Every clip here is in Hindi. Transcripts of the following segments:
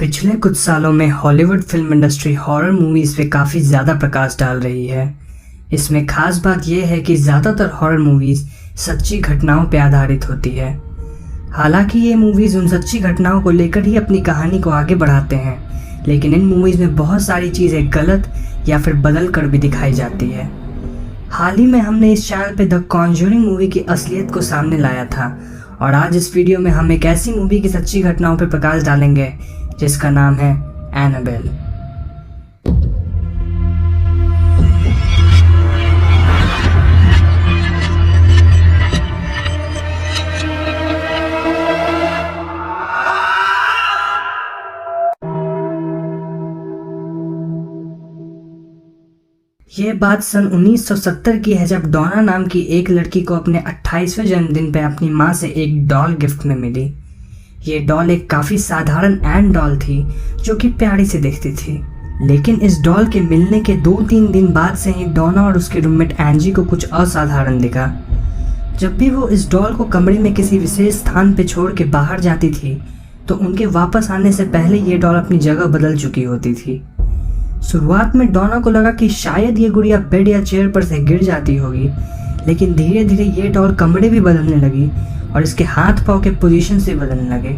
पिछले कुछ सालों में Hollywood film industry horror movies पे काफ़ी ज़्यादा प्रकाश डाल रही है। इसमें खास बात यह है कि ज़्यादातर हॉरर मूवीज़ सच्ची घटनाओं पर आधारित होती है। हालांकि ये मूवीज़ उन सच्ची घटनाओं को लेकर ही अपनी कहानी को आगे बढ़ाते हैं, लेकिन इन मूवीज़ में बहुत सारी चीज़ें गलत या फिर बदल कर भी दिखाई जाती है। हाल ही में हमने इस चैनल पे द कॉन्जरिंग मूवी की असलियत को सामने लाया था और आज इस वीडियो में हम एक ऐसी मूवी की सच्ची घटनाओं पर प्रकाश डालेंगे जिसका नाम है एनाबेल। ये बात सन 1970 की है, जब डोना नाम की एक लड़की को अपने 28वें जन्मदिन पे अपनी माँ से एक डॉल गिफ्ट में मिली। ये डॉल एक काफ़ी साधारण एंड डॉल थी जो कि प्यारी से दिखती थी, लेकिन इस डॉल के मिलने के 2-3 दिन बाद से ही डोना और उसके रूममेट एंजी को कुछ असाधारण दिखा। जब भी वो इस डॉल को कमरे में किसी विशेष स्थान पे छोड़ के बाहर जाती थी तो उनके वापस आने से पहले ये डॉल अपनी जगह बदल चुकी होती थी। शुरुआत में डोना को लगा कि शायद ये गुड़िया बेड या चेयर पर से गिर जाती होगी, लेकिन धीरे धीरे ये डॉल कमरे भी बदलने लगी और इसके हाथ पाँव के पोजीशन से बदलने लगे,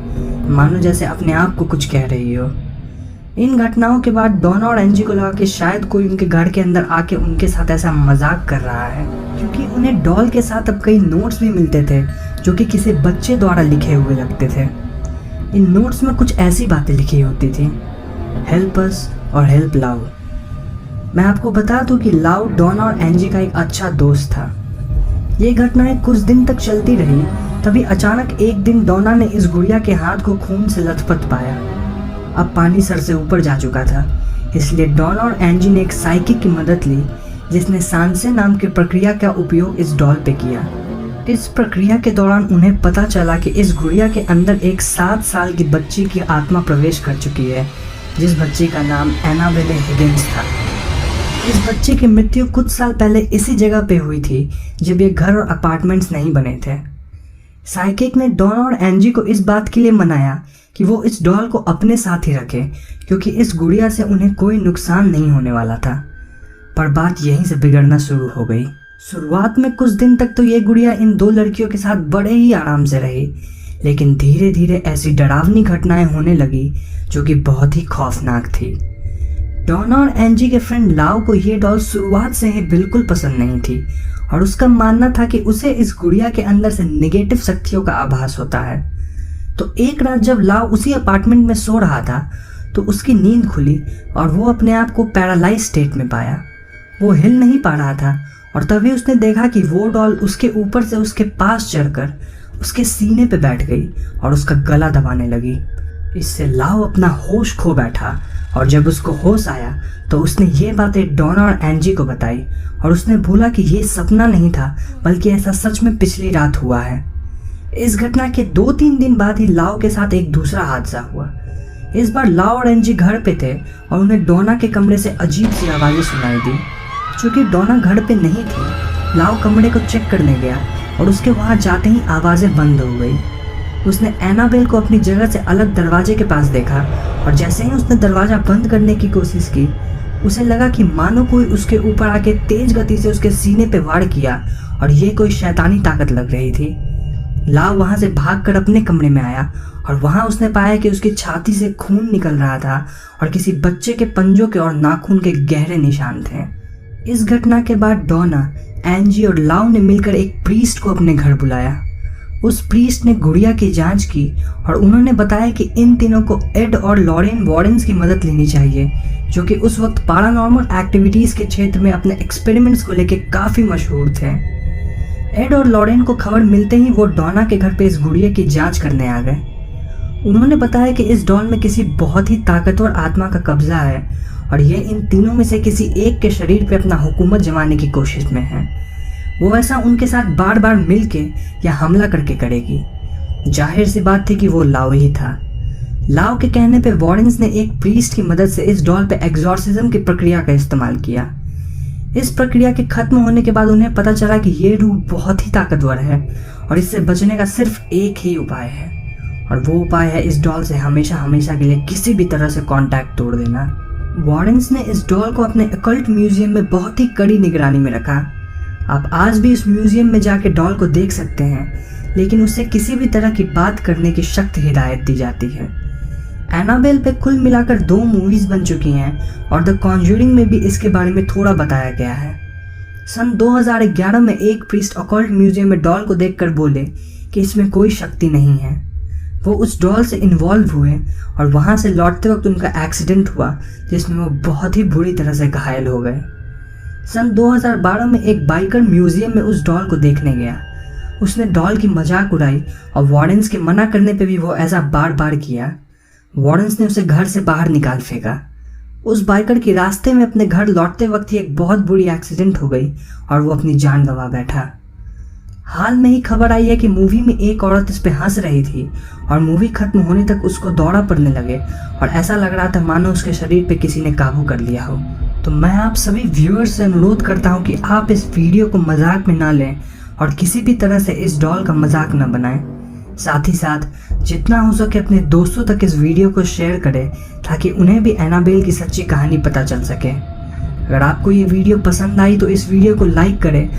मानो जैसे अपने आप को कुछ कह रही हो। इन घटनाओं के बाद डोना और एंजी को लगा कि शायद कोई उनके घर के अंदर आके उनके साथ ऐसा मजाक कर रहा है, क्योंकि उन्हें डॉल के साथ अब कई नोट्स भी मिलते थे जो कि किसी बच्चे द्वारा लिखे हुए लगते थे। इन नोट्स में कुछ ऐसी बातें लिखी होती थी, हेल्प अस और हेल्प लाउ। मैं आपको बता दूं कि लाउ डोना और एंजी का एक अच्छा दोस्त था। ये घटनाएं कुछ दिन तक चलती रही, तभी अचानक एक दिन डोना ने इस गुड़िया के हाथ को खून से लथपथ पाया। अब पानी सर से ऊपर जा चुका था, इसलिए डोना और एंजी ने एक साइकिक की मदद ली जिसने सांसे नाम की प्रक्रिया का उपयोग इस डॉल पे किया। इस प्रक्रिया के दौरान उन्हें पता चला कि इस गुड़िया के अंदर एक 7 साल की बच्ची की आत्मा प्रवेश कर चुकी है, जिस बच्ची का नाम एनाबेल हिगिंस था। इस बच्चे की मृत्यु कुछ साल पहले इसी जगह पे हुई थी जब ये घर और अपार्टमेंट्स नहीं बने थे। साइकिक ने डोना और एंजी को इस बात के लिए मनाया कि वो इस डॉल को अपने साथ ही रखे, क्योंकि इस गुड़िया से उन्हें कोई नुकसान नहीं होने वाला था। पर बात यहीं से बिगड़ना शुरू हो गई। शुरुआत में कुछ दिन तक तो ये गुड़िया इन 2 लड़कियों के साथ बड़े ही आराम से रही, लेकिन धीरे धीरे ऐसी डरावनी घटनाएं होने लगी जो कि बहुत ही खौफनाक थी। डोना और एंजी के फ्रेंड लाउ को ये डॉल शुरुआत से ही बिल्कुल पसंद नहीं थी और उसका मानना था कि उसे इस गुड़िया के अंदर से नेगेटिव शक्तियों का आभास होता है। तो एक रात जब लाउ उसी अपार्टमेंट में सो रहा था तो उसकी नींद खुली और वो अपने आप को पैरालाइज स्टेट में पाया। वो हिल नहीं पा रहा था और तभी उसने देखा कि वो डॉल उसके ऊपर से उसके पास चढ़कर उसके सीने पे बैठ गई और उसका गला दबाने लगी। इससे लाउ अपना होश खो बैठा और जब उसको होश आया तो उसने ये बातें डोना और एंजी को बताई और उसने बोला कि ये सपना नहीं था, बल्कि ऐसा सच में पिछली रात हुआ है। इस घटना के 2-3 दिन बाद ही लाउ के साथ एक दूसरा हादसा हुआ। इस बार लाउ और एंजी घर पे थे और उन्हें डोना के कमरे से अजीब सी आवाज़ें सुनाई दी। चूँकि डोना घर पे नहीं थी, लाउ कमरे को चेक करने गया और उसके वहाँ जाते ही आवाज़ें बंद हो गई। उसने एनाबेल को अपनी जगह से अलग दरवाजे के पास देखा और जैसे ही उसने दरवाज़ा बंद करने की कोशिश की, उसे लगा कि मानो कोई उसके ऊपर आके तेज गति से उसके सीने पे वार किया और ये कोई शैतानी ताकत लग रही थी। लाव वहाँ से भागकर अपने कमरे में आया और वहाँ उसने पाया कि उसकी छाती से खून निकल रहा था और किसी बच्चे के पंजों के और नाखून के गहरे निशान थे। इस घटना के बाद डोना, एंजी और लाव ने मिलकर एक प्रीस्ट को अपने घर बुलाया। उस प्रीस्ट ने गुड़िया की जांच की और उन्होंने बताया कि इन तीनों को एड और लॉरेन वॉरेंस की मदद लेनी चाहिए, जो कि उस वक्त पैरानॉर्मल एक्टिविटीज़ के क्षेत्र में अपने एक्सपेरिमेंट्स को लेकर काफ़ी मशहूर थे। एड और लॉरेन को खबर मिलते ही वो डोना के घर पे इस गुड़िया की जांच करने आ गए। उन्होंने बताया कि इस डॉल में किसी बहुत ही ताकतवर आत्मा का कब्जा है और ये इन तीनों में से किसी एक के शरीर पे अपना हुकूमत जमाने की कोशिश में है। वो ऐसा उनके साथ बार बार मिल के या हमला करके करेगी। जाहिर सी बात थी कि वो लाउ ही था। लाउ के कहने पे वॉरेंस ने एक प्रीस्ट की मदद से इस डॉल पे एग्जॉर्सिज्म की प्रक्रिया का इस्तेमाल किया। इस प्रक्रिया के खत्म होने के बाद उन्हें पता चला कि ये रूह बहुत ही ताकतवर है और इससे बचने का सिर्फ एक ही उपाय है, और वो उपाय है इस डॉल से हमेशा हमेशा के लिए किसी भी तरह से कांटेक्ट तोड़ देना। वार्डन्स ने इस डॉल को अपने अकल्ट म्यूजियम में बहुत ही कड़ी निगरानी में रखा। आप आज भी इस म्यूजियम में जाके डॉल को देख सकते हैं, लेकिन उसे किसी भी तरह की बात करने की सख्त हिदायत दी जाती है। एनाबेल पे कुल मिलाकर 2 मूवीज बन चुकी हैं और द कॉन्ज्यूरिंग में भी इसके बारे में थोड़ा बताया गया है। सन 2011 में एक प्रीस्ट अकल्ट म्यूजियम में डॉल को देखकर बोले कि इसमें कोई शक्ति नहीं है। वो उस डॉल से इन्वॉल्व हुए और वहाँ से लौटते वक्त उनका एक्सीडेंट हुआ, जिसमें वो बहुत ही बुरी तरह से घायल हो गए। सन 2012 में एक बाइकर म्यूजियम में उस डॉल को देखने गया। उसने डॉल की मजाक उड़ाई और वार्डन्स के मना करने पे भी वो ऐसा बार बार किया। वार्डन्स ने उसे घर से बाहर निकाल फेंका। उस बाइकर की रास्ते में अपने घर लौटते वक्त ही एक बहुत बुरी एक्सीडेंट हो गई और वो अपनी जान गंवा बैठा। हाल में ही खबर आई है कि मूवी में एक औरत इस पे हंस रही थी और मूवी खत्म होने तक उसको दौरा पड़ने लगे और ऐसा लग रहा था मानो उसके शरीर पे किसी ने काबू कर लिया हो। तो मैं आप सभी व्यूअर्स से अनुरोध करता हूँ कि आप इस वीडियो को मजाक में ना लें और किसी भी तरह से इस डॉल का मजाक न बनाएं। साथ ही साथ जितना हो सके अपने दोस्तों तक इस वीडियो को शेयर करें ताकि उन्हें भी एनाबेल की सच्ची कहानी पता चल सके। अगर आपको ये वीडियो पसंद आई तो इस वीडियो को लाइक करें